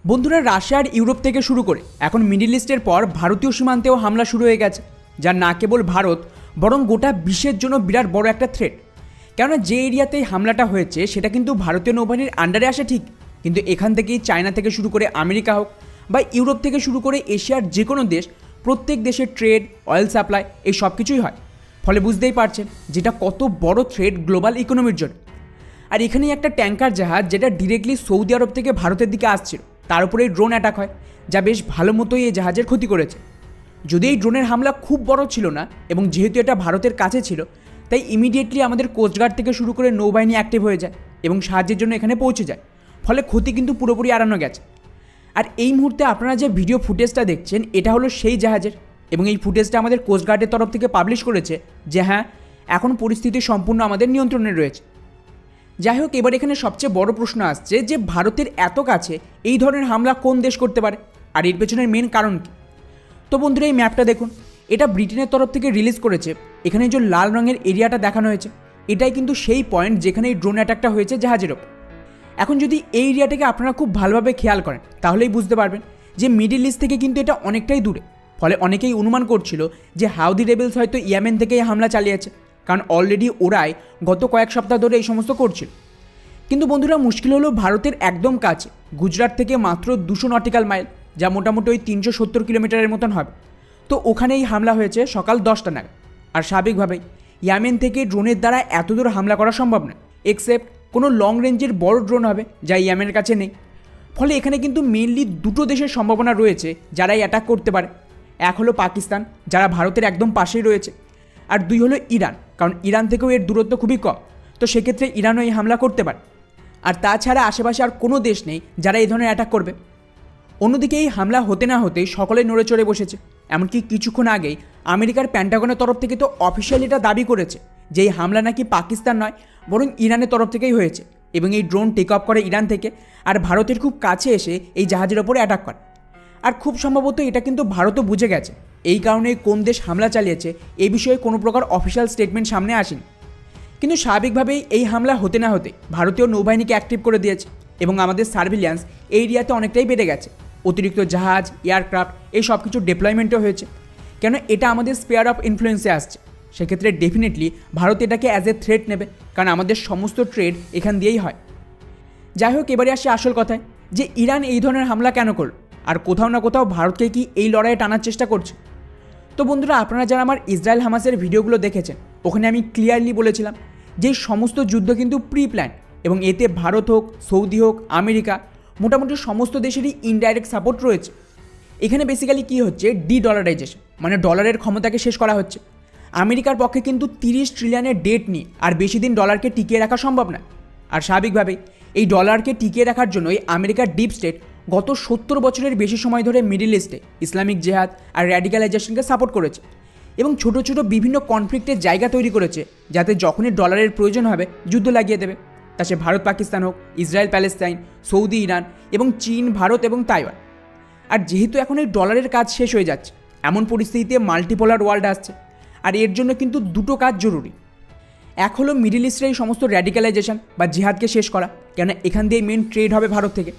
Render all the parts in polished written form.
বন্ধুরা, রাশিয়া আর ইউরোপ থেকে শুরু করে এখন মিডল ইস্টের পর ভারতীয় সীমান্তেও হামলা শুরু হয়ে গেছে, যা না কেবল ভারত বরং গোটা বিশ্বের জন্য বিরাট বড় একটা থ্রেট। কেননা যে এরিয়াতেই হামলাটা হয়েছে সেটা কিন্তু ভারতীয় নৌবাহিনীর আন্ডারে আসে ঠিক, কিন্তু এখান থেকেই চায়না থেকে শুরু করে আমেরিকা হোক বা ইউরোপ থেকে শুরু করে এশিয়ার যে কোনো দেশ, প্রত্যেক দেশের ট্রেড, অয়েল সাপ্লাই এই সব কিছুই হয়। ফলে বুঝতেই পারছেন যেটা কত বড় থ্রেট গ্লোবাল ইকোনমির জন্য। আর এখানেই একটা ট্যাঙ্কার জাহাজ যেটা ডিরেক্টলি সৌদি আরব থেকে ভারতের দিকে আসছিল, তার উপরেই ড্রোন অ্যাটাক হয়, যা বেশ ভালো মতোই এই জাহাজের ক্ষতি করেছে। যদি এই ড্রোনের হামলা খুব বড় ছিল না এবং যেহেতু এটা ভারতের কাছে ছিল, তাই ইমিডিয়েটলি আমাদের কোস্টগার্ড থেকে শুরু করে নৌবাহিনী অ্যাক্টিভ হয়ে যায় এবং সাহায্যের জন্য এখানে পৌঁছে যায়। ফলে ক্ষতি কিন্তু পুরোপুরি এড়ানো গেছে। আর এই মুহূর্তে আপনারা যে ভিডিও ফুটেজটা দেখছেন এটা হলো সেই জাহাজের, এবং এই ফুটেজটা আমাদের কোস্টগার্ডের তরফ থেকে পাবলিশ করেছে যে হ্যাঁ, এখন পরিস্থিতি সম্পূর্ণ আমাদের নিয়ন্ত্রণে রয়েছে। যাই হোক, এবার এখানে সবচেয়ে বড় প্রশ্ন আসছে যে ভারতের এত কাছে এই ধরনের হামলা কোন দেশ করতে পারে, আর এর পেছনের মেন কারণ কী? তো বন্ধুরা, এই ম্যাপটা দেখুন, এটা ব্রিটেনের তরফ থেকে রিলিজ করেছে। এখানে যে লাল রঙের এরিয়াটা দেখানো হয়েছে এটাই কিন্তু সেই পয়েন্ট যেখানে এই ড্রোন অ্যাটাকটা হয়েছে জাহাজের ওপর। এখন যদি এই এরিয়াটাকে আপনারা খুব ভালোভাবে খেয়াল করেন তাহলেই বুঝতে পারবেন যে মিডল ইস্ট থেকে কিন্তু এটা অনেকটাই দূরে। ফলে অনেকেই অনুমান করছিল যে হাউদি রেবেলস হয়তো ইয়েমেন থেকেই হামলা চালিয়েছে, কারণ অলরেডি ওরাই গত কয়েক সপ্তাহ ধরে এই সমস্ত করছিল। কিন্তু বন্ধুরা, মুশকিল হলো ভারতের একদম কাছে গুজরাট থেকে মাত্র 200 নটিক্যাল মাইল, যা মোটামুটি ওই 370 কিলোমিটারের মতন হবে। তো ওখানেই হামলা হয়েছে সকাল 10টা নাগাদ। আর স্বাভাবিকভাবেই ইয়েমেন থেকে ড্রোনের দ্বারা এত দূর হামলা করা সম্ভব নয়, এক্সেপ্ট কোনো লং রেঞ্জের বড় ড্রোন হবে যা ইয়েমেনের কাছে নেই। ফলে এখানে কিন্তু মেনলি দুটো দেশের সম্ভাবনা রয়েছে যারা এই অ্যাটাক করতে পারে। এক হলো পাকিস্তান, যারা ভারতের একদম পাশেই রয়েছে, আর দুই হলো ইরান, কারণ ইরান থেকেও এর দূরত্ব খুবই কম। তো সেক্ষেত্রে ইরানও এই হামলা করতে পারে। আর তাছাড়া আশেপাশে আর কোনো দেশ নেই যারা এই ধরনের অ্যাটাক করবে। অন্যদিকে এই হামলা হতে না হতেই সকলে নড়ে চড়ে বসেছে। এমনকি কিছুক্ষণ আগেই আমেরিকার প্যান্টাগনের তরফ থেকে তো অফিসিয়ালি এটা দাবি করেছে যে এই হামলা নাকি পাকিস্তান নয় বরং ইরানের তরফ থেকেই হয়েছে, এবং এই ড্রোন টেক অফ করে ইরান থেকে আর ভারতের খুব কাছে এসে এই জাহাজের ওপরে অ্যাটাক করে। আর খুব সম্ভবত এটা কিন্তু ভারতও বুঝে গেছে, এই কারণে কোন দেশ হামলা চালিয়েছে এই বিষয়ে কোনো প্রকার অফিসিয়াল স্টেটমেন্ট সামনে আসেনি। কিন্তু স্বাভাবিকভাবেই এই হামলা হতে না হতে ভারতীয় নৌবাহিনীকে অ্যাক্টিভ করে দিয়েছে, এবং আমাদের সার্ভিলিয়ান্স এই এরিয়াতে অনেকটাই বেড়ে গেছে। অতিরিক্ত জাহাজ, এয়ারক্রাফট এই সব কিছু ডিপ্লয়মেন্টও হয়েছে, কেন এটা আমাদের স্পেয়ার অফ ইনফ্লুয়েন্সে আসছে। সেক্ষেত্রে ডেফিনেটলি ভারত এটাকে অ্যাজ এ থ্রেট নেবে, কারণ আমাদের সমস্ত ট্রেড এখান দিয়েই হয়। যাই হোক, এবারে আসে আসল কথায় যে ইরান এই ধরনের হামলা কেন করল, আর কোথাও না কোথাও ভারতকে কি এই লড়াইয়ে টানার চেষ্টা করছে। তো বন্ধুরা, আপনারা যারা আমার ইসরায়েল হামাসের ভিডিওগুলো দেখেছেন, ওখানে আমি ক্লিয়ারলি বলেছিলাম যে সমস্ত যুদ্ধ কিন্তু প্রি প্ল্যান, এবং এতে ভারত হোক, সৌদি হোক, আমেরিকা, মোটামুটি সমস্ত দেশেরই ইনডাইরেক্ট সাপোর্ট রয়েছে। এখানে বেসিক্যালি কী হচ্ছে, ডলারাইজেশন, মানে ডলারের ক্ষমতাকে শেষ করা হচ্ছে। আমেরিকার পক্ষে কিন্তু 30 ট্রিলিয়নের ডেট নিয়ে আর বেশি দিন ডলারকে টিকিয়ে রাখা সম্ভব না। আর স্বাভাবিকভাবেই এই ডলারকে টিকিয়ে রাখার জন্যই আমেরিকার ডিপ স্টেট গত 70 বছরের বেশি সময় ধরে মিডল ইস্টে ইসলামিক জেহাদ আর র্যাডিক্যালাইজেশনকে সাপোর্ট করেছে, এবং ছোট ছোট বিভিন্ন কনফ্লিক্টের জায়গা তৈরি করেছে, যাতে যখনই ডলারের প্রয়োজন হবে যুদ্ধ লাগিয়ে দেবে। তা সে ভারত পাকিস্তান হোক, ইসরায়েল প্যালেস্তাইন, সৌদি ইরান, এবং চীন, ভারত এবং তাইওয়ান। আর যেহেতু এখন এই ডলারের কাজ শেষ হয়ে যাচ্ছে, এমন পরিস্থিতিতে মাল্টিপোলার ওয়ার্ল্ড আসছে, আর এর জন্য কিন্তু দুটো কাজ জরুরি। এক হলো মিডল ইস্টের এই সমস্ত র্যাডিক্যালাইজেশন বা জিহাদকে শেষ করা, কেন এখান দিয়ে মেন ট্রেড হবে ভারত থেকে।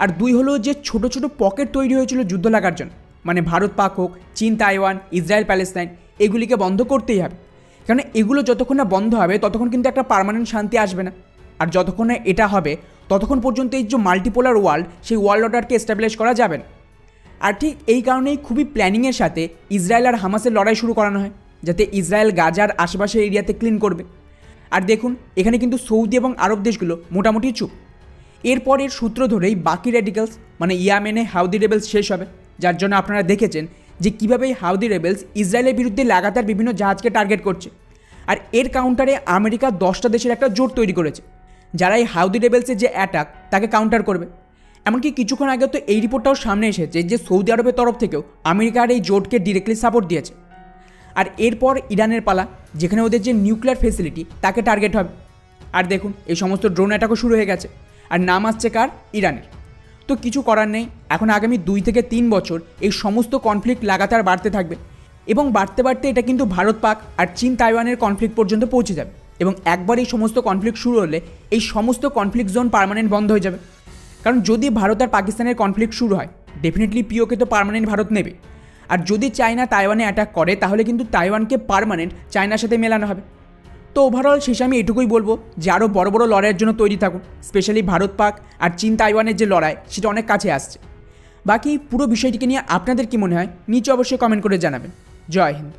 আর দুই হলো যে ছোট ছোট পকেট তৈরি হয়েছিল যুদ্ধ লাগার জন্য, মানে ভারত পাক হোক, চীন তাইওয়ান, ইসরায়েল প্যালেস্তাইন, এগুলিকে বন্ধ করতেই হবে। কারণ এগুলো যতক্ষণ না বন্ধ হবে ততক্ষণ কিন্তু একটা পার্মানেন্ট শান্তি আসবে না। আর যতক্ষণ না এটা হবে ততক্ষণ পর্যন্ত এই যে মাল্টিপোলার ওয়ার্ল্ড, সেই ওয়ার্ল্ড অর্ডারকে এস্টাবলিশ করা যাবে না। আর ঠিক এই কারণেই খুবই প্ল্যানিংয়ের সাথে ইসরায়েল আর হামাসের লড়াই শুরু করানো হয়, যাতে ইসরায়েল গাজার আশেপাশের এরিয়াতে ক্লিন করবে। আর দেখুন, এখানে কিন্তু সৌদি এবং আরব দেশগুলো মোটামুটি চুপ। এরপর এর সূত্র ধরেই বাকি র্যাডিক্যালস, মানে ইয়েমেনে হাউদি রেবেলস শেষ হবে, যার জন্য আপনারা দেখেছেন যে কীভাবে এই হাউদি রেবেলস ইসরায়েলের বিরুদ্ধে লাগাতার বিভিন্ন জাহাজকে টার্গেট করছে। আর এর কাউন্টারে আমেরিকা 10টা দেশের একটা জোট তৈরি করেছে, যারা এই হাউদি রেবেলসের যে অ্যাটাক তাকে কাউন্টার করবে। এমনকি কিছুক্ষণ আগে তো এই রিপোর্টটাও সামনে এসেছে যে সৌদি আরবের তরফ থেকেও আমেরিকার এই জোটকে ডিরেক্টলি সাপোর্ট দিয়েছে। আর এরপর ইরানের পালা, যেখানে ওদের যে নিউক্লিয়ার ফেসিলিটি তাকে টার্গেট হবে। আর দেখুন, এই সমস্ত ড্রোন অ্যাটাকও শুরু হয়ে গেছে, আর নাম আসছে কার? ইরানের। তো কিছু করার নেই, এখন আগামী 2 থেকে 3 বছর এই সমস্ত কনফ্লিক্ট লাগাতার বাড়তে থাকবে, এবং বাড়তে বাড়তে এটা কিন্তু ভারত পাক আর চীন তাইওয়ানের কনফ্লিক্ট পর্যন্ত পৌঁছে যাবে। এবং একবার এই সমস্ত কনফ্লিক্ট শুরু হলে এই সমস্ত কনফ্লিক্ট জোন পার্মানেন্ট বন্ধ হয়ে যাবে, কারণ যদি ভারত আর পাকিস্তানের কনফ্লিক্ট শুরু হয় ডেফিনেটলি পিওকে তো পার্মানেন্ট ভারত নেবে, আর যদি চায়না তাইওয়ানে অ্যাটাক করে তাহলে কিন্তু তাইওয়ানকে পার্মানেন্ট চায়নার সাথে মেলানো হবে। তো ওভারঅল শেষে আমি এটুকুই বলবো যে আরও বড় বড় লড়াইয়ের জন্য তৈরি থাকুন, স্পেশালি ভারত পাক আর চীন তাইওয়ানের যে লড়াই সেটা অনেক কাছে আসছে। বাকি পুরো বিষয়টিকে নিয়ে আপনাদের কী মনে হয় নিচে অবশ্যই কমেন্ট করে জানাবেন। জয় হিন্দ।